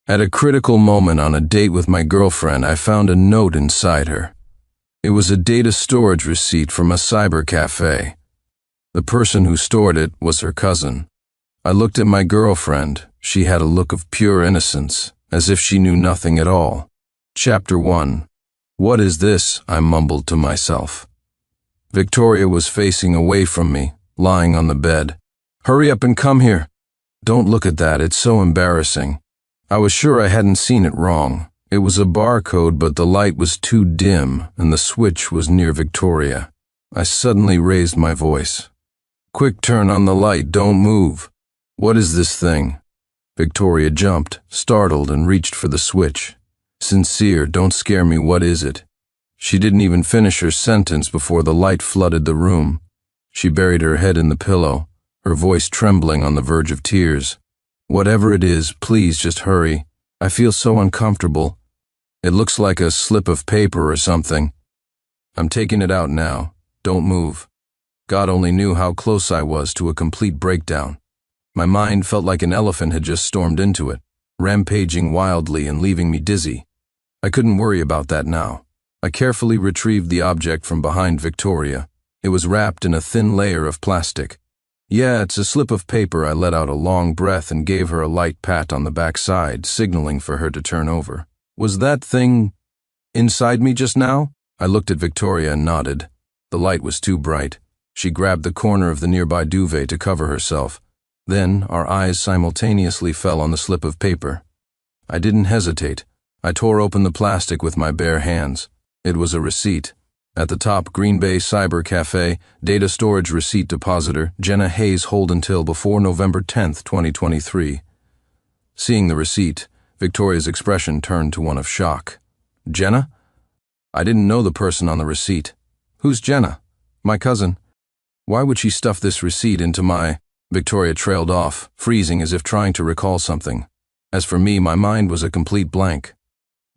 At a critical moment on a date with my girlfriend, I found a note inside her. It was a data storage receipt from a cyber cafe. The person who stored it was her cousin. I looked at my girlfriend. She had a look of pure innocence, as if she knew nothing at all. Chapter 1. What is this? I mumbled to myself. Victoria was facing away from me, lying on the bed. Hurry up and come here. Don't look at that, it's so embarrassing. I was sure I hadn't seen it wrong. It was a barcode, but the light was too dim, and the switch was near Victoria. I suddenly raised my voice. Quick, turn on the light, don't move. What is this thing? Victoria jumped, startled, and reached for the switch. Sincere, don't scare me, what is it? She didn't even finish her sentence before the light flooded the room. She buried her head in the pillow, her voice trembling on the verge of tears. Whatever it is, please just hurry. I feel so uncomfortable. It looks like a slip of paper or something. I'm taking it out now. Don't move. God only knew how close I was to a complete breakdown. My mind felt like an elephant had just stormed into it, rampaging wildly and leaving me dizzy. I couldn't worry about that now. I carefully retrieved the object from behind Victoria. It was wrapped in a thin layer of plastic. Yeah, it's a slip of paper. I let out a long breath and gave her a light pat on the backside, signaling for her to turn over. Was that thing inside me just now? I looked at Victoria and nodded. The light was too bright. She grabbed the corner of the nearby duvet to cover herself. Then our eyes simultaneously fell on the slip of paper. I didn't hesitate. I tore open the plastic with my bare hands. It was a receipt. At the top, Green Bay Cyber Cafe, Data Storage Receipt Depositor, Jenna Hayes, hold until before November 10th, 2023. Seeing the receipt, Victoria's expression turned to one of shock. Jenna? I didn't know the person on the receipt. Who's Jenna? My cousin. Why would she stuff this receipt into my... Victoria trailed off, freezing as if trying to recall something. As for me, my mind was a complete blank.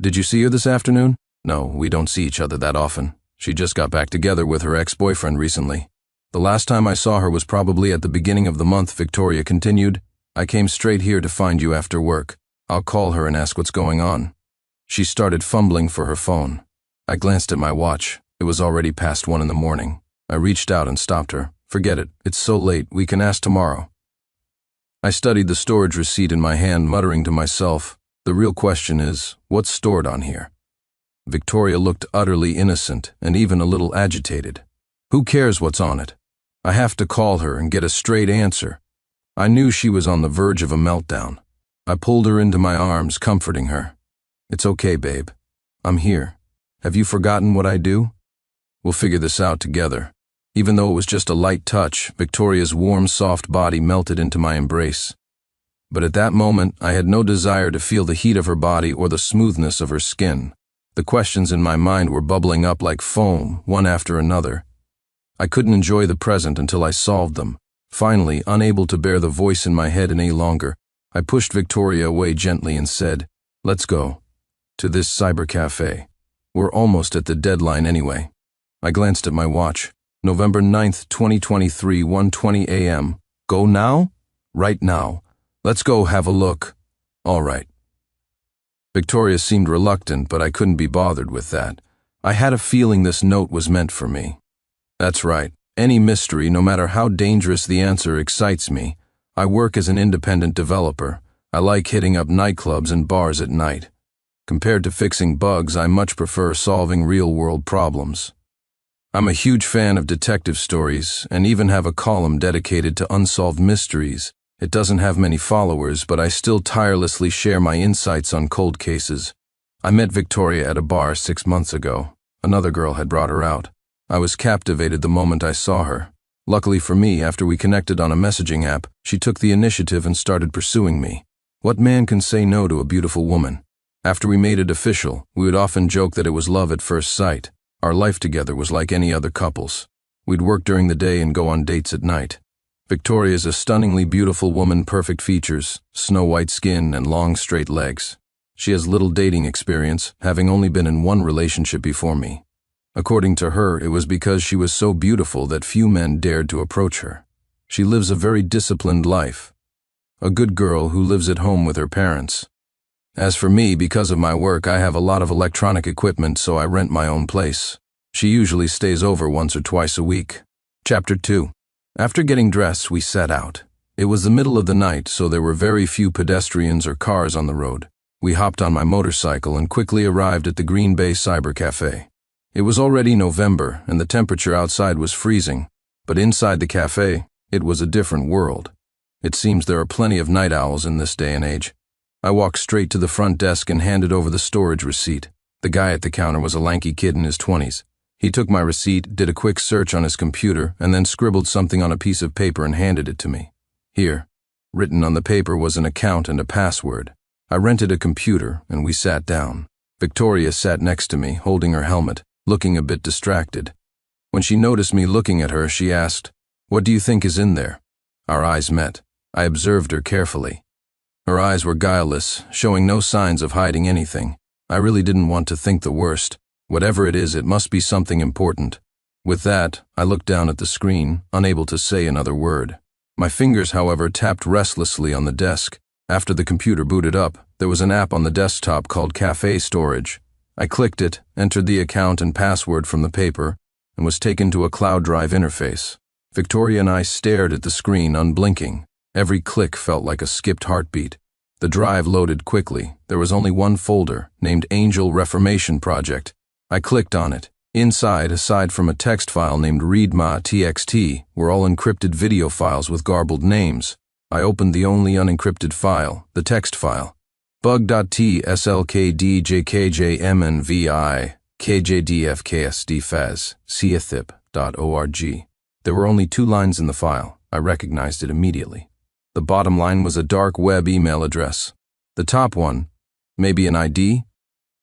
Did you see her this afternoon? No, we don't see each other that often. She just got back together with her ex-boyfriend recently. The last time I saw her was probably at the beginning of the month, Victoria continued. I came straight here to find you after work. I'll call her and ask what's going on. She started fumbling for her phone. I glanced at my watch. It was already past 1 in the morning. I reached out and stopped her. Forget it. It's so late. We can ask tomorrow. I studied the storage receipt in my hand, muttering to myself, the real question is, what's stored on here? Victoria looked utterly innocent and even a little agitated. Who cares what's on it? I have to call her and get a straight answer. I knew she was on the verge of a meltdown. I pulled her into my arms, comforting her. It's okay, babe. I'm here. Have you forgotten what I do? We'll figure this out together. Even though it was just a light touch, Victoria's warm, soft body melted into my embrace. But at that moment, I had no desire to feel the heat of her body or the smoothness of her skin. The questions in my mind were bubbling up like foam, one after another. I couldn't enjoy the present until I solved them. Finally, unable to bear the voice in my head any longer, I pushed Victoria away gently and said, let's go. To this cyber cafe. We're almost at the deadline anyway. I glanced at my watch. November 9th, 2023, 1:20 a.m. Go now? Right now. Let's go have a look. All right. Victoria seemed reluctant, but I couldn't be bothered with that. I had a feeling this note was meant for me. That's right. Any mystery, no matter how dangerous the answer, excites me. I work as an independent developer. I like hitting up nightclubs and bars at night. Compared to fixing bugs, I much prefer solving real-world problems. I'm a huge fan of detective stories and even have a column dedicated to unsolved mysteries. It doesn't have many followers, but I still tirelessly share my insights on cold cases. I met Victoria at a bar 6 months ago. Another girl had brought her out. I was captivated the moment I saw her. Luckily for me, after we connected on a messaging app, she took the initiative and started pursuing me. What man can say no to a beautiful woman? After we made it official, we would often joke that it was love at first sight. Our life together was like any other couple's. We'd work during the day and go on dates at night. Victoria is a stunningly beautiful woman, perfect features, snow-white skin, and long, straight legs. She has little dating experience, having only been in one relationship before me. According to her, it was because she was so beautiful that few men dared to approach her. She lives a very disciplined life. A good girl who lives at home with her parents. As for me, because of my work, I have a lot of electronic equipment, so I rent my own place. She usually stays over once or twice a week. Chapter 2. After getting dressed, we set out. It was the middle of the night, so there were very few pedestrians or cars on the road. We hopped on my motorcycle and quickly arrived at the Green Bay Cyber Cafe. It was already November, and the temperature outside was freezing, but inside the cafe, it was a different world. It seems there are plenty of night owls in this day and age. I walked straight to the front desk and handed over the storage receipt. The guy at the counter was a lanky kid in his 20s. He took my receipt, did a quick search on his computer, and then scribbled something on a piece of paper and handed it to me. Here, written on the paper, was an account and a password. I rented a computer, and we sat down. Victoria sat next to me, holding her helmet, looking a bit distracted. When she noticed me looking at her, she asked, "What do you think is in there?" Our eyes met. I observed her carefully. Her eyes were guileless, showing no signs of hiding anything. I really didn't want to think the worst. Whatever it is, it must be something important. With that, I looked down at the screen, unable to say another word. My fingers, however, tapped restlessly on the desk. After the computer booted up, there was an app on the desktop called Cafe Storage. I clicked it, entered the account and password from the paper, and was taken to a cloud drive interface. Victoria and I stared at the screen, unblinking. Every click felt like a skipped heartbeat. The drive loaded quickly. There was only one folder, named Angel Reformation Project. I clicked on it. Inside, aside from a text file named readma.txt, were all encrypted video files with garbled names. I opened the only unencrypted file, the text file. bug.tslkdjkjmnvi kjdfksdfaz cethip.org. There were only 2 lines in the file. I recognized it immediately. The bottom line was a dark web email address. The top one, maybe an ID?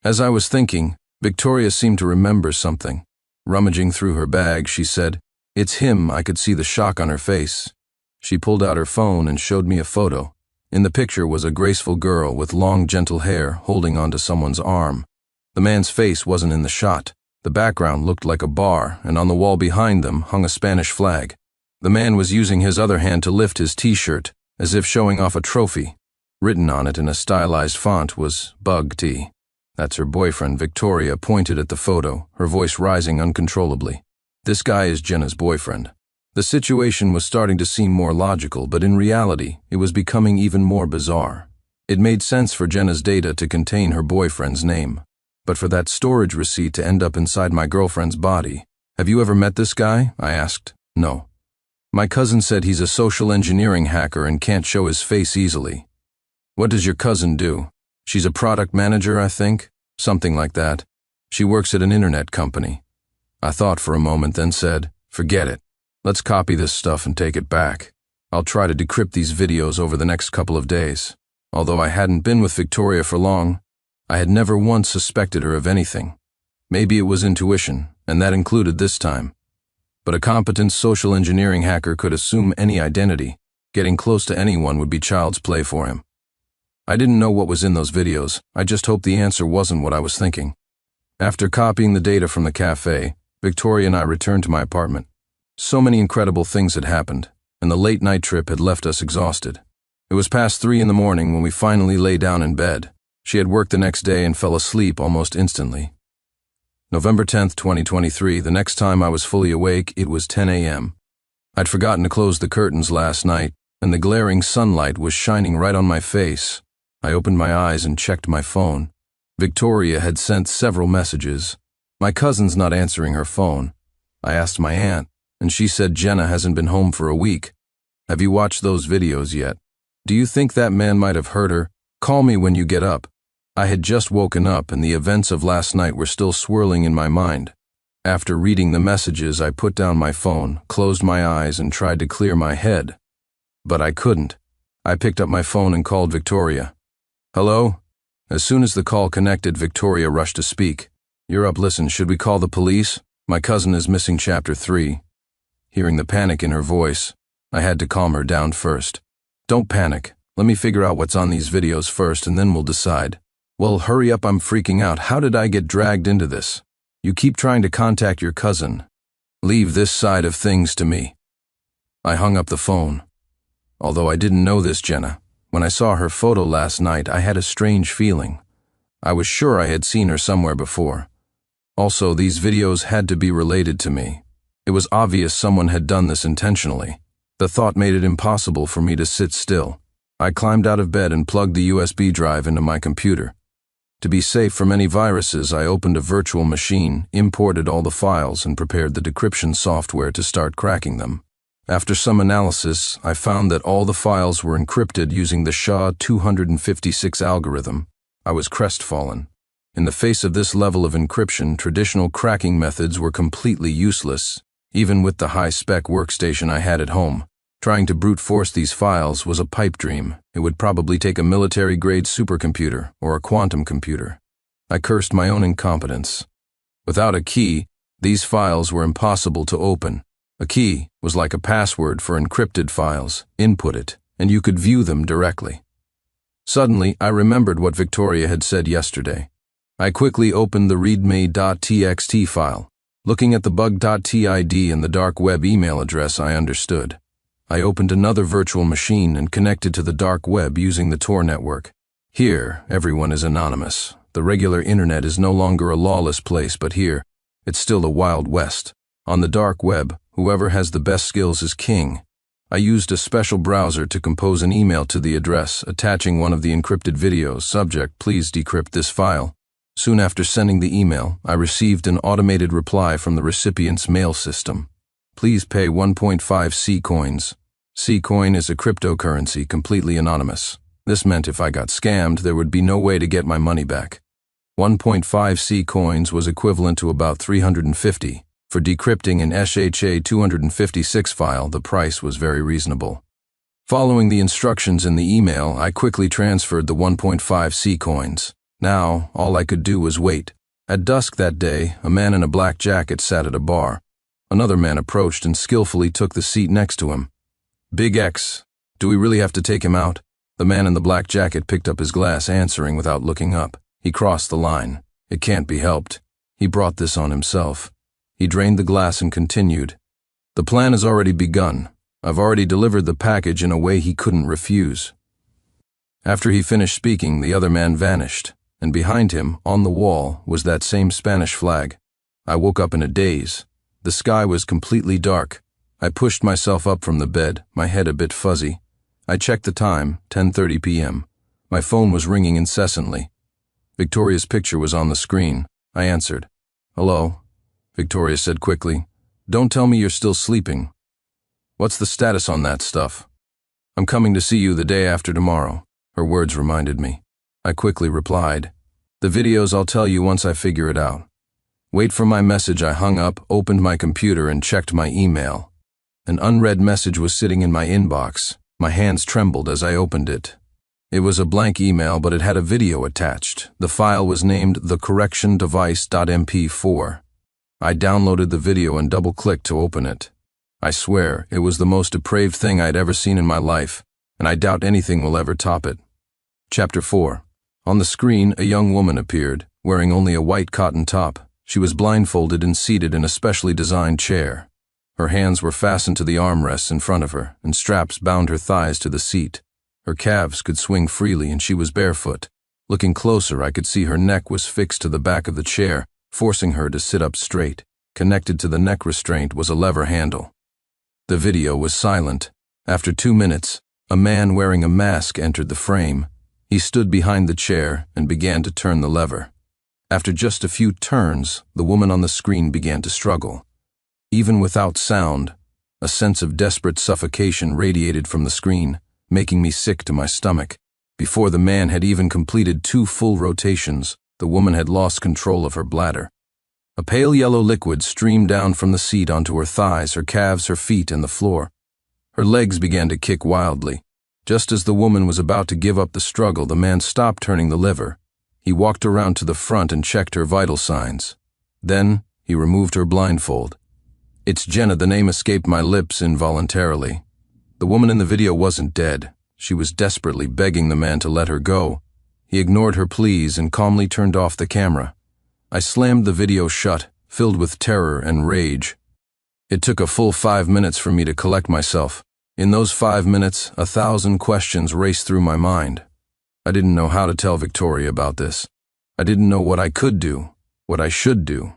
As I was thinking, Victoria seemed to remember something. Rummaging through her bag, she said, "It's him." I could see the shock on her face. She pulled out her phone and showed me a photo. In the picture was a graceful girl with long, gentle hair holding onto someone's arm. The man's face wasn't in the shot. The background looked like a bar, and on the wall behind them hung a Spanish flag. The man was using his other hand to lift his t-shirt, as if showing off a trophy. Written on it in a stylized font was Bug T. That's her boyfriend. Victoria pointed at the photo, her voice rising uncontrollably. This guy is Jenna's boyfriend. The situation was starting to seem more logical, but in reality, it was becoming even more bizarre. It made sense for Jenna's data to contain her boyfriend's name, but for that storage receipt to end up inside my girlfriend's body. "Have you ever met this guy?" I asked. "No. My cousin said he's a social engineering hacker and can't show his face easily." "What does your cousin do?" "She's a product manager, I think. Something like that. She works at an internet company." I thought for a moment, then said, "Forget it. Let's copy this stuff and take it back. I'll try to decrypt these videos over the next couple of days." Although I hadn't been with Victoria for long, I had never once suspected her of anything. Maybe it was intuition, and that included this time. But a competent social engineering hacker could assume any identity. Getting close to anyone would be child's play for him. I didn't know what was in those videos. I just hoped the answer wasn't what I was thinking. After copying the data from the cafe, Victoria and I returned to my apartment. So many incredible things had happened, and the late night trip had left us exhausted. It was past 3 in the morning when we finally lay down in bed. She had worked the next day and fell asleep almost instantly. November 10th, 2023, the next time I was fully awake, it was 10 a.m. I'd forgotten to close the curtains last night, and the glaring sunlight was shining right on my face. I opened my eyes and checked my phone. Victoria had sent several messages. My cousin's not answering her phone. I asked my aunt, and she said Jenna hasn't been home for a week. "Have you watched those videos yet? Do you think that man might have hurt her? Call me when you get up." I had just woken up, and the events of last night were still swirling in my mind. After reading the messages, I put down my phone, closed my eyes, and tried to clear my head. But I couldn't. I picked up my phone and called Victoria. "Hello?" As soon as the call connected, Victoria rushed to speak. "You're up. Listen, should we call the police? My cousin is missing. Chapter 3. Hearing the panic in her voice, I had to calm her down first. "Don't panic. Let me figure out what's on these videos first, and then we'll decide." "Well, hurry up, I'm freaking out. How did I get dragged into this?" "You keep trying to contact your cousin. Leave this side of things to me." I hung up the phone. "Although I didn't know this, Jenna, When I saw her photo last night, I had a strange feeling. I was sure I had seen her somewhere before. Also, these videos had to be related to me. It was obvious someone had done this intentionally. The thought made it impossible for me to sit still. I climbed out of bed and plugged the USB drive into my computer. To be safe from any viruses, I opened a virtual machine, imported all the files, and prepared the decryption software to start cracking them. After some analysis, I found that all the files were encrypted using the SHA-256 algorithm. I was crestfallen. In the face of this level of encryption, traditional cracking methods were completely useless, even with the high-spec workstation I had at home. Trying to brute force these files was a pipe dream. It would probably take a military-grade supercomputer or a quantum computer. I cursed my own incompetence. Without a key, these files were impossible to open. A key was like a password for encrypted files. Input it, and you could view them directly. Suddenly, I remembered what Victoria had said yesterday. I quickly opened the readme.txt file. Looking at the bug.tid and the dark web email address, I understood. I opened another virtual machine and connected to the dark web using the Tor network. Here, everyone is anonymous. The regular internet is no longer a lawless place, but here, it's still the Wild West. On the dark web, whoever has the best skills is king. I used a special browser to compose an email to the address, attaching one of the encrypted videos. Subject: please decrypt this file. Soon after sending the email, I received an automated reply from the recipient's mail system. Please pay 1.5 C-coins. C-coin is a cryptocurrency, completely anonymous. This meant if I got scammed, there would be no way to get my money back. 1.5 C-coins was equivalent to about 350. For decrypting an SHA-256 file, the price was very reasonable. Following the instructions in the email, I quickly transferred the 1.5 C-coins. Now, all I could do was wait. At dusk that day, a man in a black jacket sat at a bar. Another man approached and skillfully took the seat next to him. Big X, do we really have to take him out? The man in the black jacket picked up his glass, answering without looking up. He crossed the line. It can't be helped. He brought this on himself. He drained the glass and continued. The plan has already begun. I've already delivered the package in a way he couldn't refuse. After he finished speaking, the other man vanished, and behind him, on the wall, was that same Spanish flag. I woke up in a daze. The sky was completely dark. I pushed myself up from the bed, my head a bit fuzzy. I checked the time, 10:30 p.m. My phone was ringing incessantly. Victoria's picture was on the screen. I answered. Hello, Victoria said quickly. Don't tell me you're still sleeping. What's the status on that stuff? I'm coming to see you the day after tomorrow, her words reminded me. I quickly replied. The videos I'll tell you once I figure it out. Wait for my message. I hung up, opened my computer, and checked my email. An unread message was sitting in my inbox. My hands trembled as I opened it. It was a blank email, but it had a video attached. The file was named thecorrectiondevice.mp4. I downloaded the video and double-clicked to open it. I swear, it was the most depraved thing I'd ever seen in my life, and I doubt anything will ever top it. Chapter 4. On the screen, a young woman appeared, wearing only a white cotton top. She was blindfolded and seated in a specially designed chair. Her hands were fastened to the armrests in front of her, and straps bound her thighs to the seat. Her calves could swing freely, and she was barefoot. Looking closer, I could see her neck was fixed to the back of the chair, forcing her to sit up straight. Connected to the neck restraint was a lever handle. The video was silent. After 2 minutes, a man wearing a mask entered the frame. He stood behind the chair and began to turn the lever. After just a few turns, the woman on the screen began to struggle. Even without sound, a sense of desperate suffocation radiated from the screen, making me sick to my stomach. Before the man had even completed 2 full rotations, the woman had lost control of her bladder. A pale yellow liquid streamed down from the seat onto her thighs, her calves, her feet, and the floor. Her legs began to kick wildly. Just as the woman was about to give up the struggle, the man stopped turning the lever. He walked around to the front and checked her vital signs. Then, he removed her blindfold. It's Jenna. The name escaped my lips involuntarily. The woman in the video wasn't dead. She was desperately begging the man to let her go. He ignored her pleas and calmly turned off the camera. I slammed the video shut, filled with terror and rage. It took a full 5 minutes for me to collect myself. In those 5 minutes, 1,000 questions raced through my mind. I didn't know how to tell Victoria about this. I didn't know what I could do, what I should do.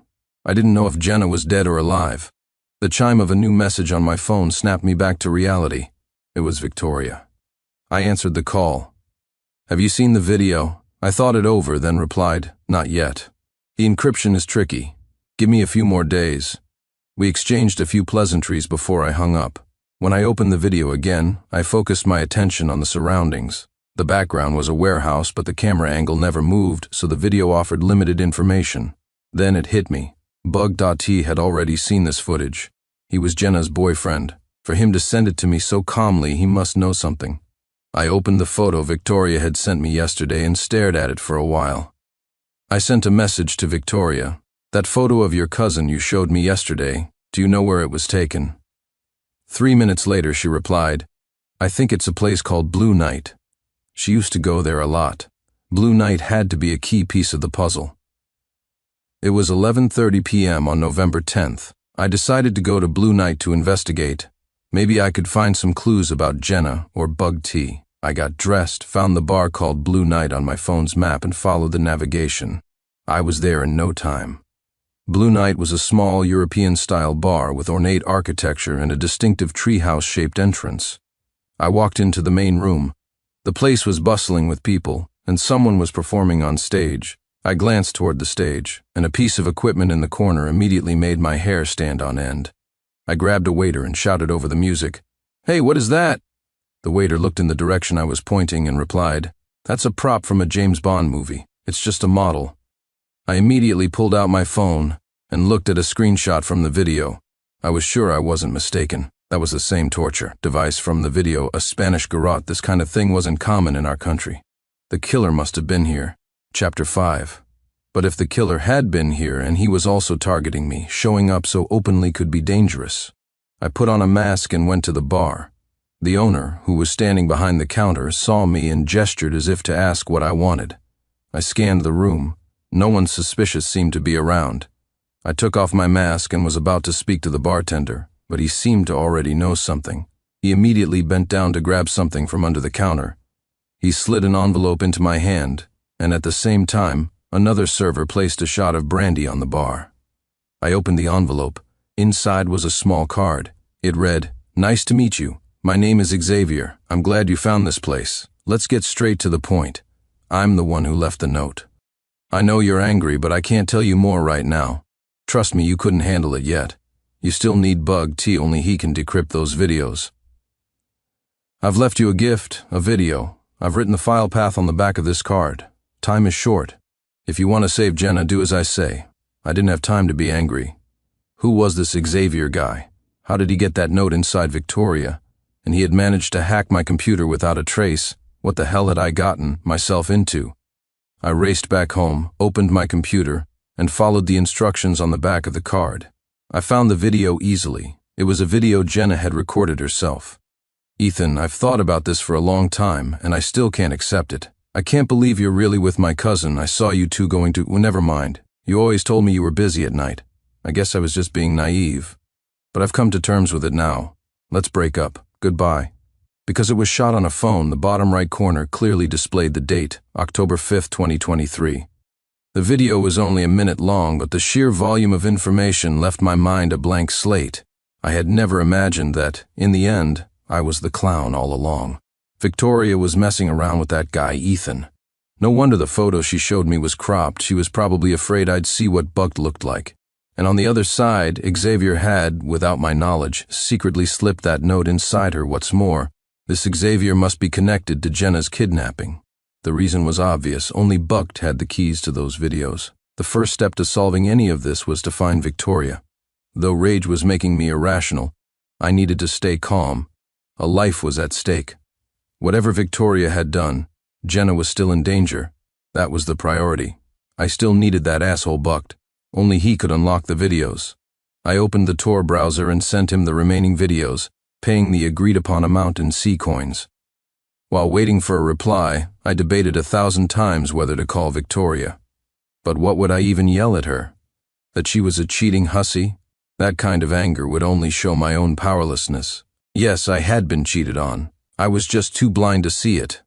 I didn't know if Jenna was dead or alive. The chime of a new message on my phone snapped me back to reality. It was Victoria. I answered the call. "Have you seen the video?" I thought it over, then replied, "Not yet. The encryption is tricky. Give me a few more days." We exchanged a few pleasantries before I hung up. When I opened the video again, I focused my attention on the surroundings. The background was a warehouse, but the camera angle never moved, so the video offered limited information. Then it hit me. Bug.T had already seen this footage. He was Jenna's boyfriend. For him to send it to me so calmly, he must know something. I opened the photo Victoria had sent me yesterday and stared at it for a while. I sent a message to Victoria. "That photo of your cousin you showed me yesterday, do you know where it was taken?" 3 minutes later she replied, "I think it's a place called Blue Night." She used to go there a lot. Blue Night had to be a key piece of the puzzle. It was 11:30 p.m. on November 10th. I decided to go to Blue Night to investigate. Maybe I could find some clues about Jenna or Bug.T. I got dressed, found the bar called Blue Night on my phone's map, and followed the navigation. I was there in no time. Blue Night was a small European-style bar with ornate architecture and a distinctive treehouse-shaped entrance. I walked into the main room. The place was bustling with people, and someone was performing on stage. I glanced toward the stage, and a piece of equipment in the corner immediately made my hair stand on end. I grabbed a waiter and shouted over the music, "Hey, what is that?" The waiter looked in the direction I was pointing and replied, "That's a prop from a James Bond movie. It's just a model." I immediately pulled out my phone and looked at a screenshot from the video. I was sure I wasn't mistaken. That was the same torture device from the video, a Spanish garrote. This kind of thing wasn't common in our country. The killer must have been here. Chapter 5. But if the killer had been here and he was also targeting me, showing up so openly could be dangerous. I put on a mask and went to the bar. The owner, who was standing behind the counter, saw me and gestured as if to ask what I wanted. I scanned the room. No one suspicious seemed to be around. I took off my mask and was about to speak to the bartender, but he seemed to already know something. He immediately bent down to grab something from under the counter. He slid an envelope into my hand, and at the same time, another server placed a shot of brandy on the bar. I opened the envelope. Inside was a small card. It read, "Nice to meet you. My name is Xavier. I'm glad you found this place. Let's get straight to the point. I'm the one who left the note. I know you're angry, but I can't tell you more right now. Trust me, you couldn't handle it yet. You still need Bug.T, only he can decrypt those videos. I've left you a gift, a video. I've written the file path on the back of this card. Time is short. If you want to save Jenna, do as I say. I didn't have time to be angry. Who was this Xavier guy? How did he get that note inside Victoria? And he had managed to hack my computer without a trace. What the hell had I gotten myself into? I raced back home, opened my computer, and followed the instructions on the back of the card. I found the video easily. It was a video Jenna had recorded herself. "Ethan, I've thought about this for a long time, and I still can't accept it. I can't believe you're really with my cousin. I saw you two going to— Well, never mind. You always told me you were busy at night. I guess I was just being naive. But I've come to terms with it now. Let's break up. Goodbye." Because it was shot on a phone, the bottom right corner clearly displayed the date, October 5th, 2023. The video was only a minute long, but the sheer volume of information left my mind a blank slate. I had never imagined that, in the end, I was the clown all along. Victoria was messing around with that guy, Ethan. No wonder the photo she showed me was cropped. She was probably afraid I'd see what Buck looked like. And on the other side, Xavier had, without my knowledge, secretly slipped that note inside her. What's more, this Xavier must be connected to Jenna's kidnapping. The reason was obvious. Only Buck had the keys to those videos. The first step to solving any of this was to find Victoria. Though rage was making me irrational, I needed to stay calm. A life was at stake. Whatever Victoria had done, Jenna was still in danger. That was the priority. I still needed that asshole Buck. Only he could unlock the videos. I opened the Tor browser and sent him the remaining videos, paying the agreed-upon amount in C coins. While waiting for a reply, I debated 1,000 times whether to call Victoria. But what would I even yell at her? That she was a cheating hussy? That kind of anger would only show my own powerlessness. Yes, I had been cheated on. I was just too blind to see it.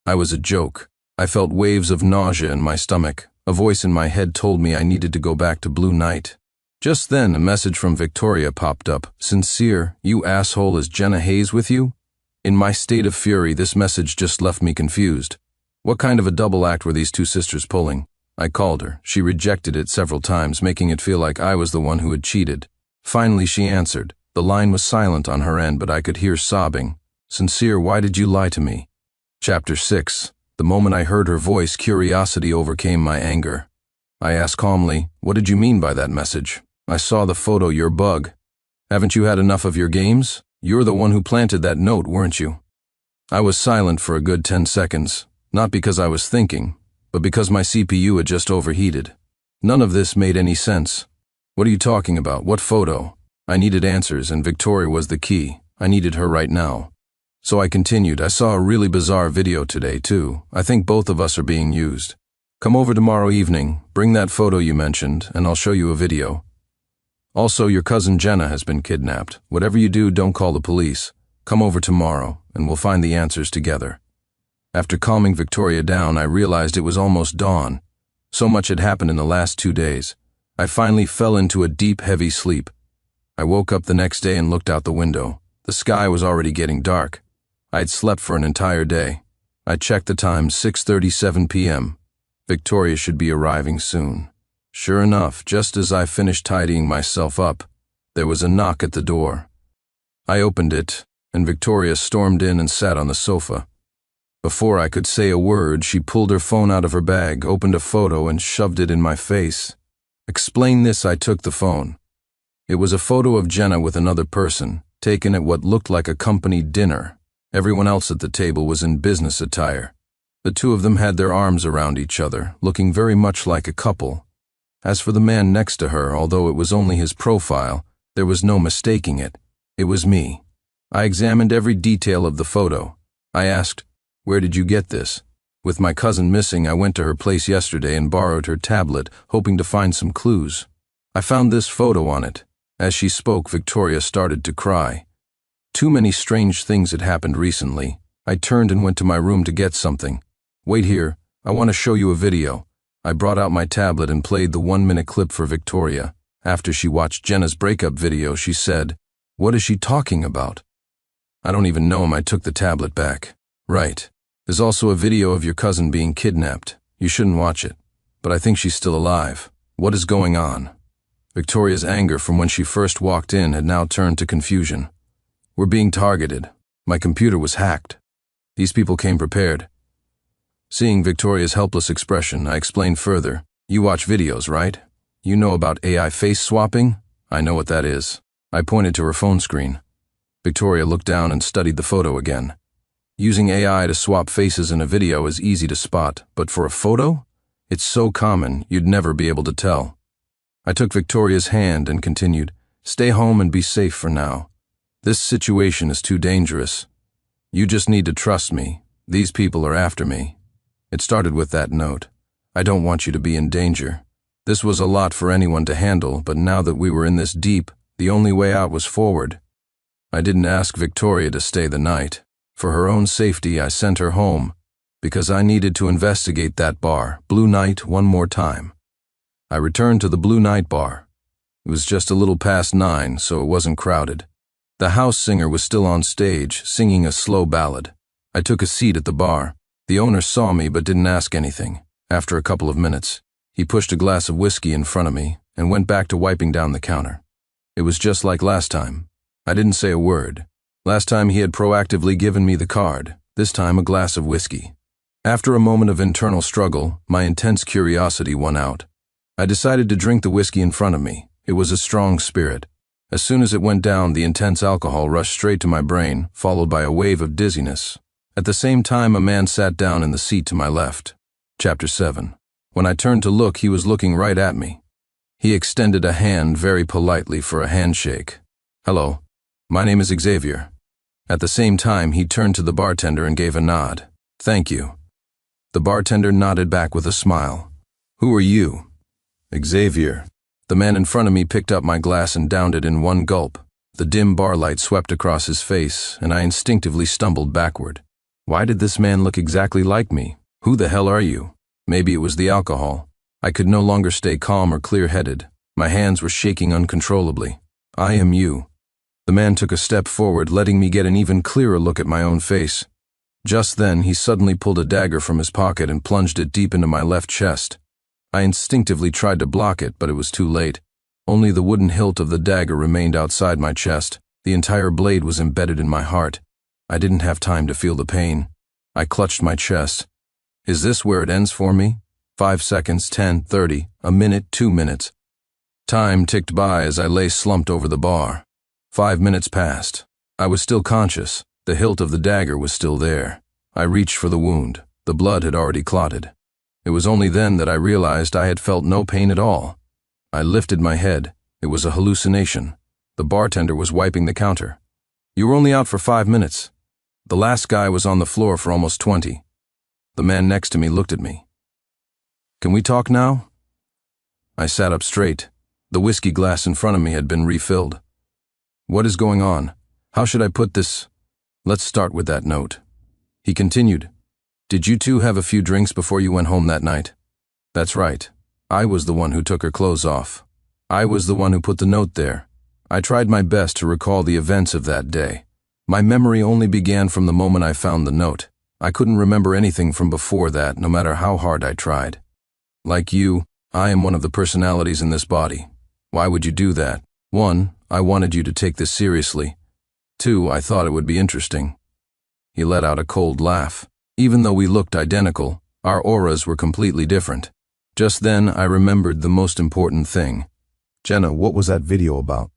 I was a joke. I felt waves of nausea in my stomach. A voice in my head told me I needed to go back to Blue Night. Just then, a message from Victoria popped up. Sincere, you asshole, is Jenna Hayes with you? In my state of fury, this message just left me confused. What kind of a double act were these two sisters pulling? I called her. She rejected it several times, making it feel like I was the one who had cheated. Finally, she answered. The line was silent on her end, but I could hear sobbing. Sincere, why did you lie to me? Chapter 6. The moment I heard her voice, curiosity overcame my anger. I asked calmly, what did you mean by that message? I saw the photo, you're bug. Haven't you had enough of your games? You're the one who planted that note, weren't you? I was silent for a good 10 seconds, not because I was thinking, but because my CPU had just overheated. None of this made any sense. What are you talking about? What photo? I needed answers, and Victoria was the key. I needed her right now. So I continued. I saw a really bizarre video today, too. I think both of us are being used. Come over tomorrow evening, bring that photo you mentioned, and I'll show you a video. Also, your cousin Jenna has been kidnapped. Whatever you do, don't call the police. Come over tomorrow, and we'll find the answers together. After calming Victoria down, I realized it was almost dawn. So much had happened in the last 2 days. I finally fell into a deep, heavy sleep. I woke up the next day and looked out the window. The sky was already getting dark. I'd slept for an entire day. I checked the time, 6:37 p.m. Victoria should be arriving soon. Sure enough, just as I finished tidying myself up, there was a knock at the door. I opened it, and Victoria stormed in and sat on the sofa. Before I could say a word, she pulled her phone out of her bag, opened a photo, and shoved it in my face. Explain this, I took the phone. It was a photo of Jenna with another person, taken at what looked like a company dinner. Everyone else at the table was in business attire. The two of them had their arms around each other, looking very much like a couple. As for the man next to her, although it was only his profile, there was no mistaking it. It was me. I examined every detail of the photo. I asked, "Where did you get this?" With my cousin missing, I went to her place yesterday and borrowed her tablet, hoping to find some clues. I found this photo on it. As she spoke, Victoria started to cry. Too many strange things had happened recently. I turned and went to my room to get something. Wait here, I want to show you a video. I brought out my tablet and played the 1-minute clip for Victoria. After she watched Jenna's breakup video, she said, "What is she talking about?" I don't even know him. I took the tablet back. Right. There's also a video of your cousin being kidnapped. You shouldn't watch it, but I think she's still alive. What is going on? Victoria's anger from when she first walked in had now turned to confusion. We're being targeted. My computer was hacked. These people came prepared. Seeing Victoria's helpless expression, I explained further. You watch videos, right? You know about AI face swapping? I know what that is. I pointed to her phone screen. Victoria looked down and studied the photo again. Using AI to swap faces in a video is easy to spot, but for a photo? It's so common, you'd never be able to tell. I took Victoria's hand and continued, "Stay home and be safe for now. This situation is too dangerous. You just need to trust me. These people are after me." It started with that note. I don't want you to be in danger. This was a lot for anyone to handle, but now that we were in this deep, the only way out was forward. I didn't ask Victoria to stay the night. For her own safety, I sent her home, because I needed to investigate that bar, Blue Night, one more time. I returned to the Blue Night bar. It was just a little past 9, so it wasn't crowded. The house singer was still on stage, singing a slow ballad. I took a seat at the bar. The owner saw me but didn't ask anything. After a couple of minutes, he pushed a glass of whiskey in front of me and went back to wiping down the counter. It was just like last time. I didn't say a word. Last time he had proactively given me the card, this time a glass of whiskey. After a moment of internal struggle, my intense curiosity won out. I decided to drink the whiskey in front of me. It was a strong spirit. As soon as it went down, the intense alcohol rushed straight to my brain, followed by a wave of dizziness. At the same time, a man sat down in the seat to my left. Chapter 7. When I turned to look, he was looking right at me. He extended a hand very politely for a handshake. "Hello, my name is Xavier." At the same time, he turned to the bartender and gave a nod. "Thank you." The bartender nodded back with a smile. "Who are you?" "Xavier." The man in front of me picked up my glass and downed it in one gulp. The dim bar light swept across his face, and I instinctively stumbled backward. Why did this man look exactly like me? Who the hell are you? Maybe it was the alcohol. I could no longer stay calm or clear-headed. My hands were shaking uncontrollably. I am you. The man took a step forward, letting me get an even clearer look at my own face. Just then, he suddenly pulled a dagger from his pocket and plunged it deep into my left chest. I instinctively tried to block it, but it was too late. Only the wooden hilt of the dagger remained outside my chest. The entire blade was embedded in my heart. I didn't have time to feel the pain. I clutched my chest. Is this where it ends for me? 5 seconds, 10, 30, a minute, 2 minutes. Time ticked by as I lay slumped over the bar. 5 minutes passed. I was still conscious. The hilt of the dagger was still there. I reached for the wound. The blood had already clotted. It was only then that I realized I had felt no pain at all. I lifted my head. It was a hallucination. The bartender was wiping the counter. You were only out for 5 minutes. The last guy was on the floor for almost 20. The man next to me looked at me. Can we talk now? I sat up straight. The whiskey glass in front of me had been refilled. What is going on? How should I put this? Let's start with that note. He continued. Did you two have a few drinks before you went home that night? That's right. I was the one who took her clothes off. I was the one who put the note there. I tried my best to recall the events of that day. My memory only began from the moment I found the note. I couldn't remember anything from before that, no matter how hard I tried. Like you, I am one of the personalities in this body. Why would you do that? 1, I wanted you to take this seriously. 2, I thought it would be interesting. He let out a cold laugh. Even though we looked identical, our auras were completely different. Just then, I remembered the most important thing. Jenna, what was that video about?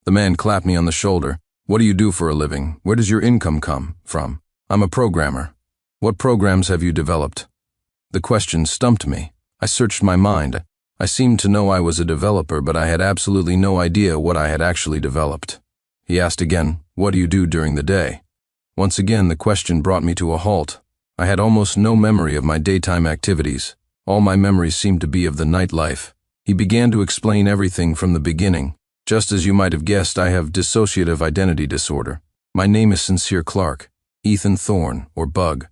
The man clapped me on the shoulder. What do you do for a living? Where does your income come from? I'm a programmer. What programs have you developed? The question stumped me. I searched my mind. I seemed to know I was a developer, but I had absolutely no idea what I had actually developed. He asked again, what do you do during the day? Once again, the question brought me to a halt. I had almost no memory of my daytime activities. All my memories seemed to be of the nightlife. He began to explain everything from the beginning. Just as you might have guessed, I have dissociative identity disorder. My name is Sincere Clark, Ethan Thorne, or Bug.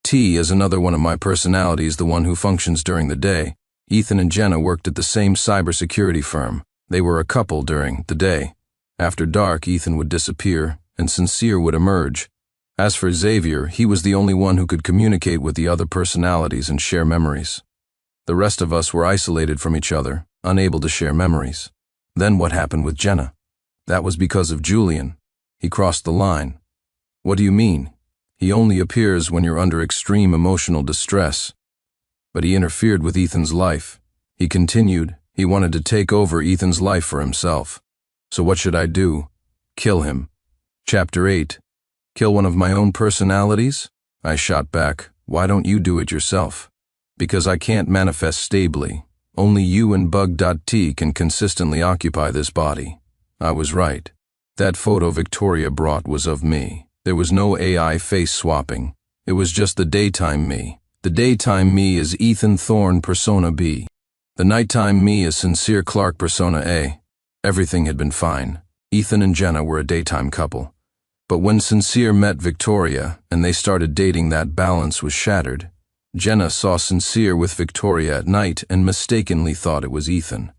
T is another one of my personalities, the one who functions during the day. Ethan and Jenna worked at the same cybersecurity firm. They were a couple during the day. After dark, Ethan would disappear, and Sincere would emerge. As for Xavier, he was the only one who could communicate with the other personalities and share memories. The rest of us were isolated from each other, unable to share memories. Then what happened with Jenna? That was because of Julian. He crossed the line. What do you mean? He only appears when you're under extreme emotional distress. But he interfered with Ethan's life. He continued. He wanted to take over Ethan's life for himself. So what should I do? Kill him. Chapter 8. Kill one of my own personalities? I shot back. Why don't you do it yourself? Because I can't manifest stably. Only you and Bug.T can consistently occupy this body. I was right. That photo Victoria brought was of me. There was no AI face swapping. It was just the daytime me. The daytime me is Ethan Thorne Persona B. The nighttime me is Sincere Clark Persona A. Everything had been fine. Ethan and Jenna were a daytime couple. But when Sincere met Victoria and they started dating, that balance was shattered. Jenna saw Sincere with Victoria at night and mistakenly thought it was Ethan.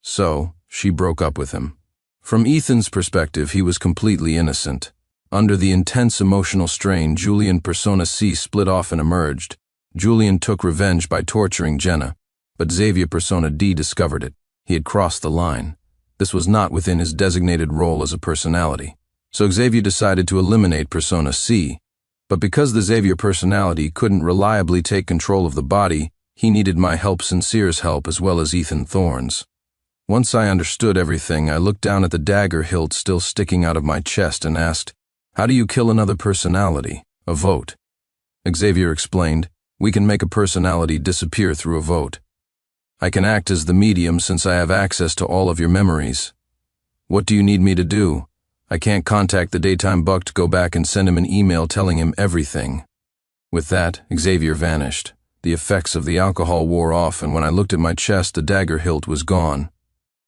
So, she broke up with him. From Ethan's perspective, he was completely innocent. Under the intense emotional strain, Julian Persona C split off and emerged. Julian took revenge by torturing Jenna, but Xavier Persona D discovered it. He had crossed the line. This was not within his designated role as a personality. So Xavier decided to eliminate Persona C. But because the Xavier personality couldn't reliably take control of the body, he needed my help, Sincere's help, as well as Ethan Thorne's. Once I understood everything, I looked down at the dagger hilt still sticking out of my chest and asked, how do you kill another personality? A vote. Xavier explained, we can make a personality disappear through a vote. I can act as the medium since I have access to all of your memories. What do you need me to do? I can't contact the daytime Buck to go back and send him an email telling him everything. With that, Xavier vanished. The effects of the alcohol wore off, and when I looked at my chest, the dagger hilt was gone.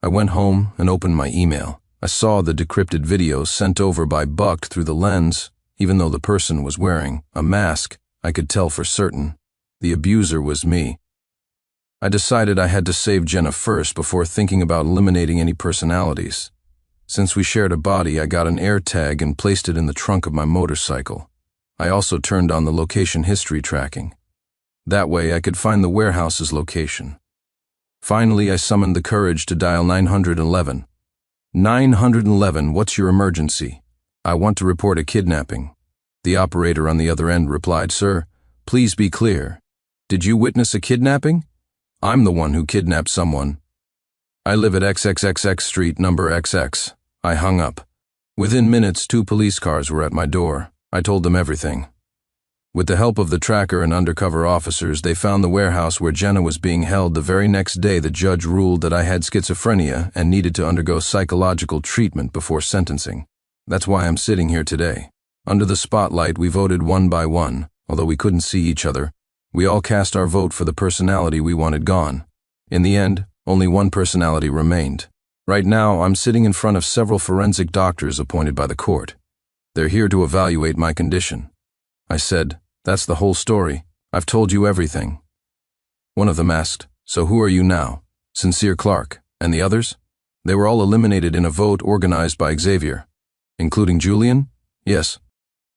I went home and opened my email. I saw the decrypted video sent over by Buck through the lens. Even though the person was wearing a mask, I could tell for certain. The abuser was me. I decided I had to save Jenna first before thinking about eliminating any personalities. Since we shared a body, I got an air tag and placed it in the trunk of my motorcycle. I also turned on the location history tracking. That way I could find the warehouse's location. Finally, I summoned the courage to dial 911. 911, what's your emergency? I want to report a kidnapping. The operator on the other end replied, Sir, please be clear. Did you witness a kidnapping? I'm the one who kidnapped someone. I live at XXXX Street, number XX. I hung up. Within minutes, 2 police cars were at my door. I told them everything. With the help of the tracker and undercover officers, they found the warehouse where Jenna was being held. The very next day, the judge ruled that I had schizophrenia and needed to undergo psychological treatment before sentencing. That's why I'm sitting here today. Under the spotlight, we voted one by one. Although we couldn't see each other, we all cast our vote for the personality we wanted gone. In the end, only one personality remained. Right now, I'm sitting in front of several forensic doctors appointed by the court. They're here to evaluate my condition. I said, that's the whole story. I've told you everything. One of them asked, so who are you now? Sincere Clark. And the others? They were all eliminated in a vote organized by Xavier. Including Julian? Yes.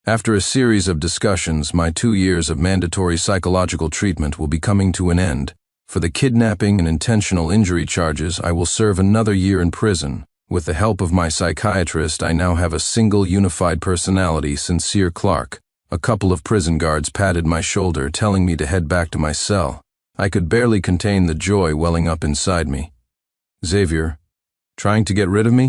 After a series of discussions, my 2 years of mandatory psychological treatment will be coming to an end. For the kidnapping and intentional injury charges, I will serve another year in prison. With the help of my psychiatrist, I now have a single unified personality, Sincere Clark. A couple of prison guards patted my shoulder, telling me to head back to my cell. I could barely contain the joy welling up inside me. Xavier, trying to get rid of me?